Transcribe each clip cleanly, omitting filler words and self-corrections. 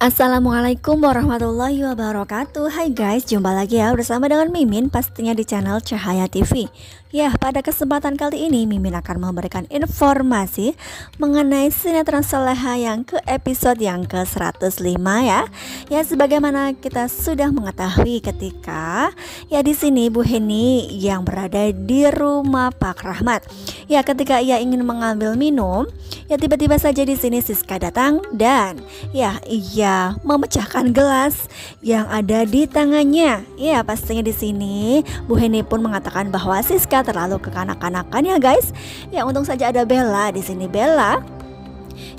Assalamualaikum warahmatullahi wabarakatuh. Hai guys, jumpa lagi ya bersama dengan Mimin pastinya di channel Cahaya TV. Ya, pada kesempatan kali ini Mimin akan memberikan informasi mengenai sinetron Saleha yang ke episode yang ke-105 ya. Ya, sebagaimana kita sudah mengetahui ketika ya di sini Bu Heni yang berada di rumah Pak Rahmat. Ya, ketika ia ingin mengambil minum, ya tiba-tiba saja di sini Siska datang dan ya ia memecahkan gelas yang ada di tangannya. Ya, pastinya di sini Bu Heni pun mengatakan bahwa Siska terlalu kekanak-kanakan ya guys. Ya, untung saja ada Bella di sini. Bella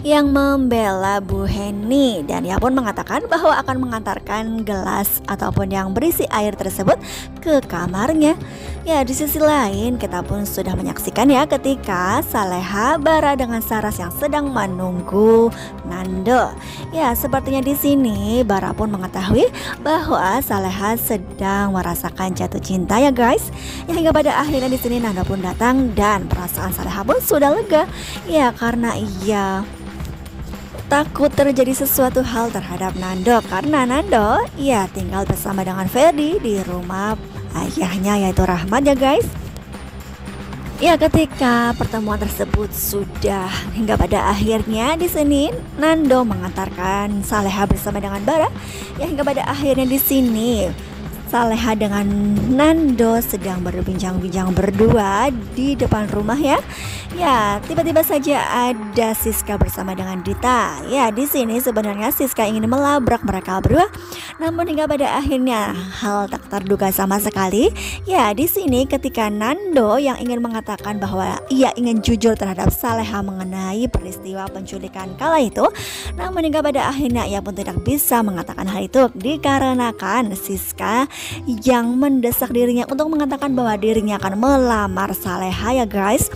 yang membela Bu Heni dan ia pun mengatakan bahwa akan mengantarkan gelas ataupun yang berisi air tersebut ke kamarnya. Ya, di sisi lain kita pun sudah menyaksikan ya ketika Saleha Bara dengan Saras yang sedang menunggu Nando. Ya, sepertinya di sini Bara pun mengetahui bahwa Saleha sedang merasakan jatuh cinta ya guys. Ya, hingga pada akhirnya di sini Nando pun datang dan perasaan Saleha pun sudah lega. Ya, karena ia takut terjadi sesuatu hal terhadap Nando karena Nando ya tinggal bersama dengan Ferdi di rumah ayahnya yaitu Rahmat ya guys. Ya, ketika pertemuan tersebut sudah hingga pada akhirnya di sini Nando mengantarkan Saleha bersama dengan Bara. Ya, hingga pada akhirnya di sini Saleha dengan Nando sedang berbincang-bincang berdua di depan rumah ya. Ya, tiba-tiba saja ada Siska bersama dengan Dita. Ya, di sini sebenarnya Siska ingin melabrak mereka berdua. Namun hingga pada akhirnya hal tak terduga sama sekali. Ya, di sini ketika Nando yang ingin mengatakan bahwa ia ingin jujur terhadap Saleha mengenai peristiwa penculikan kala itu, namun hingga pada akhirnya ia pun tidak bisa mengatakan hal itu dikarenakan Siska yang mendesak dirinya untuk mengatakan bahwa dirinya akan melamar Saleha ya guys.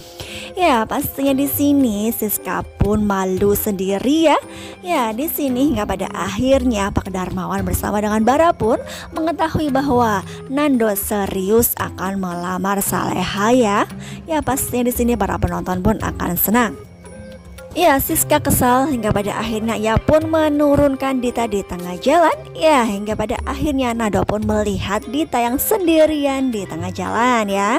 Ya, pastinya di sini Siska pun malu sendiri ya. Ya, di sini hingga pada akhirnya Pak Darmawan bersama dengan Bara pun mengetahui bahwa Nando serius akan melamar Saleha ya. Ya, pastinya di sini para penonton pun akan senang. Ya, Siska kesal hingga pada akhirnya ia pun menurunkan Dita di tengah jalan. Ya, hingga pada akhirnya Nando pun melihat Dita yang sendirian di tengah jalan ya.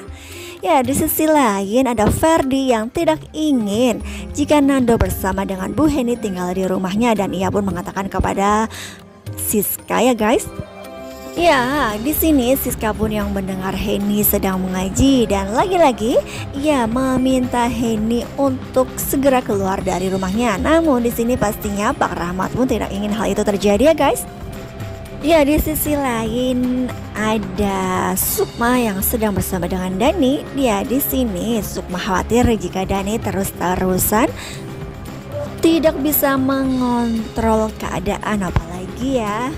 Ya, di sisi lain ada Ferdi yang tidak ingin jika Nando bersama dengan Bu Heni tinggal di rumahnya dan ia pun mengatakan kepada Siska ya guys. Ya, di sini Siska pun yang mendengar Heni sedang mengaji dan lagi-lagi ia meminta Heni untuk segera keluar dari rumahnya. Namun di sini pastinya Pak Rahmat pun tidak ingin hal itu terjadi ya guys. Ya, di sisi lain ada Sukma yang sedang bersama dengan Dani. Dia di sini Sukma khawatir jika Dani terus-terusan tidak bisa mengontrol keadaan apalagi ya.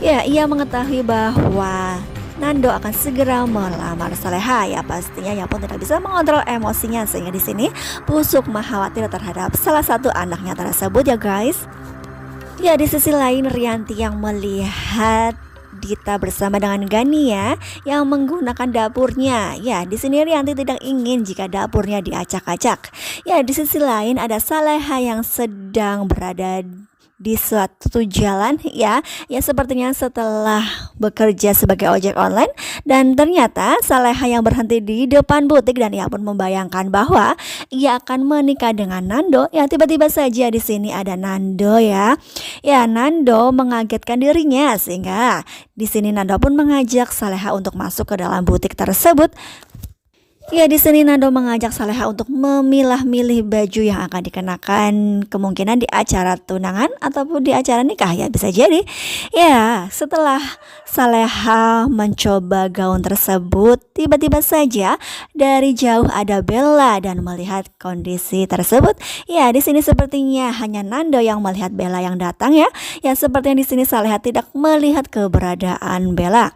Ya, ia mengetahui bahwa Nando akan segera melamar Saleha. Ya, pastinya ia pun tidak bisa mengontrol emosinya sehingga di sini Bu Sukma khawatir terhadap salah satu anaknya tersebut ya guys. Ya, di sisi lain Rianti yang melihat Dita bersama dengan Gania yang menggunakan dapurnya. Ya, di sini Rianti tidak ingin jika dapurnya diacak-acak. Ya, di sisi lain ada Saleha yang sedang berada di suatu jalan ya sepertinya setelah bekerja sebagai ojek online dan ternyata Saleha yang berhenti di depan butik dan ia pun membayangkan bahwa ia akan menikah dengan Nando. Ya, tiba-tiba saja di sini ada Nando ya. Ya, Nando mengagetkan dirinya sehingga di sini Nando pun mengajak Saleha untuk masuk ke dalam butik tersebut. Ya, di sini Nando mengajak Saleha untuk memilah-milih baju yang akan dikenakan kemungkinan di acara tunangan ataupun di acara nikah ya, bisa jadi. Ya, setelah Saleha mencoba gaun tersebut, tiba-tiba saja dari jauh ada Bella dan melihat kondisi tersebut. Ya, di sini sepertinya hanya Nando yang melihat Bella yang datang ya. Ya, sepertinya di sini Saleha tidak melihat keberadaan Bella.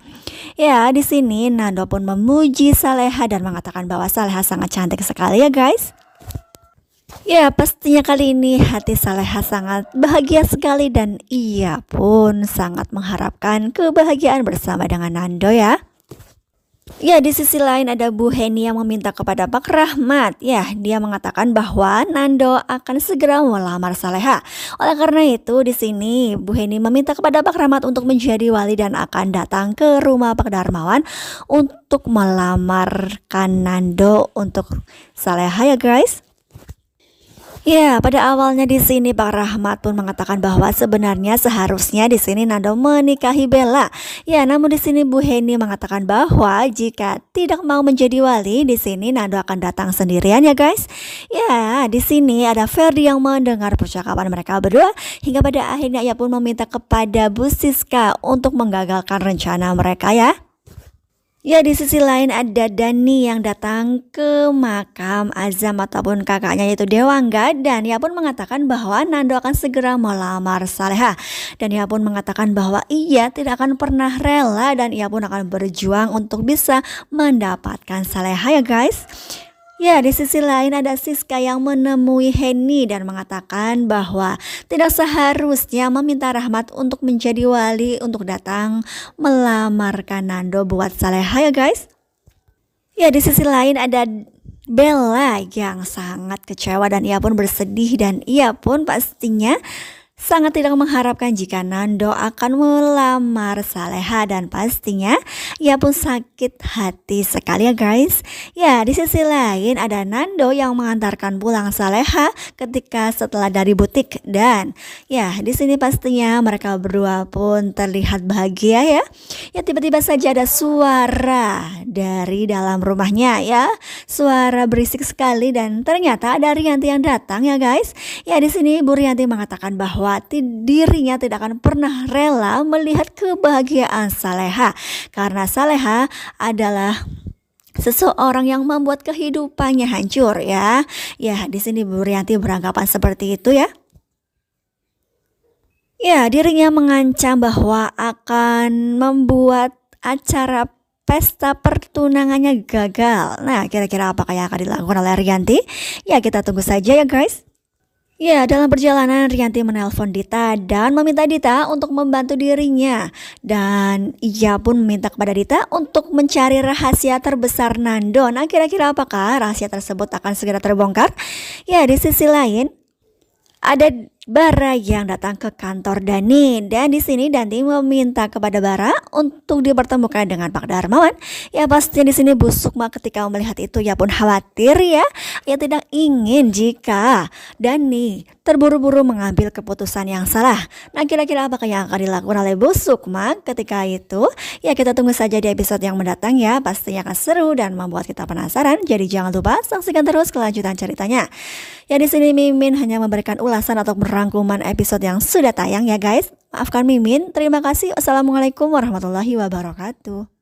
Ya, di sini Nando pun memuji Saleha dan mengatakan bahwa Saleha sangat cantik sekali ya guys. Ya, pastinya kali ini hati Saleha sangat bahagia sekali dan ia pun sangat mengharapkan kebahagiaan bersama dengan Nando ya. Ya, di sisi lain ada Bu Heni yang meminta kepada Pak Rahmat. Ya, dia mengatakan bahwa Nando akan segera melamar Saleha. Oleh karena itu, di sini Bu Heni meminta kepada Pak Rahmat untuk menjadi wali dan akan datang ke rumah Pak Darmawan untuk melamarkan Nando untuk Saleha ya guys. Ya, pada awalnya di sini Pak Rahmat pun mengatakan bahwa sebenarnya seharusnya di sini Nando menikahi Bella. Ya, namun di sini Bu Heni mengatakan bahwa jika tidak mau menjadi wali, di sini Nando akan datang sendirian ya guys. Ya, di sini ada Ferdi yang mendengar percakapan mereka berdua hingga pada akhirnya ia pun meminta kepada Bu Siska untuk menggagalkan rencana mereka ya. Ya, di sisi lain ada Dani yang datang ke makam Azam ataupun kakaknya yaitu Dewangga, dan ia pun mengatakan bahwa Nando akan segera melamar Saleha, dan ia pun mengatakan bahwa ia tidak akan pernah rela dan ia pun akan berjuang untuk bisa mendapatkan Saleha ya guys. Ya, di sisi lain ada Siska yang menemui Heni dan mengatakan bahwa tidak seharusnya meminta Rahmat untuk menjadi wali untuk datang melamarkan Nando buat Saleha ya guys. Ya, di sisi lain ada Bella yang sangat kecewa dan ia pun bersedih dan ia pun pastinya sangat tidak mengharapkan jika Nando akan melamar Saleha, dan pastinya ia pun sakit hati sekali ya guys. Ya, di sisi lain ada Nando yang mengantarkan pulang Saleha ketika setelah dari butik, dan ya di sini pastinya mereka berdua pun terlihat bahagia ya. Ya, tiba-tiba saja ada suara dari dalam rumahnya ya. Suara berisik sekali dan ternyata ada Rianti yang datang ya guys. Ya, di sini Bu Rianti mengatakan bahwa dirinya tidak akan pernah rela melihat kebahagiaan Saleha karena Saleha adalah seseorang yang membuat kehidupannya hancur ya. Ya, di sini Bu Rianti beranggapan seperti itu ya. Ya, dirinya mengancam bahwa akan membuat acara pesta pertunangannya gagal. Nah, kira-kira apakah yang akan dilakukan oleh Rianti? Ya, kita tunggu saja ya guys. Ya, dalam perjalanan Rianti menelpon Dita dan meminta Dita untuk membantu dirinya. Dan ia pun meminta kepada Dita untuk mencari rahasia terbesar Nando. Nah, kira-kira apakah rahasia tersebut akan segera terbongkar? Ya, di sisi lain ada Bara yang datang ke kantor Dani, dan di sini Dani meminta kepada Bara untuk dipertemukan dengan Pak Darmawan. Ya, pastinya di sini Bu Sukma ketika melihat itu ya pun khawatir ya. Ia tidak ingin jika Dani terburu-buru mengambil keputusan yang salah. Nah, kira-kira apakah yang akan dilakukan oleh Bu Sukma ketika itu? Ya, kita tunggu saja di episode yang mendatang ya. Pastinya akan seru dan membuat kita penasaran. Jadi jangan lupa saksikan terus kelanjutan ceritanya. Ya, di sini Mimin hanya memberikan ulasan atau rangkuman episode yang sudah tayang ya guys. Maafkan Mimin. Terima kasih. Wassalamualaikum warahmatullahi wabarakatuh.